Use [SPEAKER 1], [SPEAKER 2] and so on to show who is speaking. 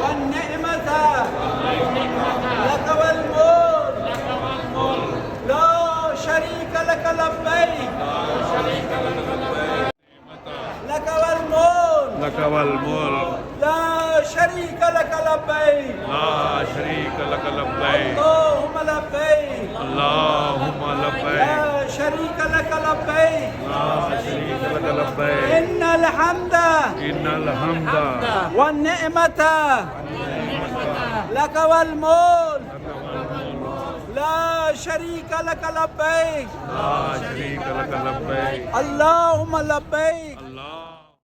[SPEAKER 1] والنعمة لك والملك لا شريك لك لبيك لك والملك
[SPEAKER 2] لك والملك
[SPEAKER 1] لا شريك لك لبيك
[SPEAKER 2] لا شريك لك لبيك
[SPEAKER 1] اللهم لبيك
[SPEAKER 2] اللهم لبيك
[SPEAKER 1] لا شريك لك لبيك
[SPEAKER 2] لا شريك لك لبيك
[SPEAKER 1] إن الحمد
[SPEAKER 2] إن الحمد
[SPEAKER 1] والنعمة لك والملك لا شريك لك لبيك
[SPEAKER 2] لا شريك لك لبيك
[SPEAKER 1] اللهم لبيك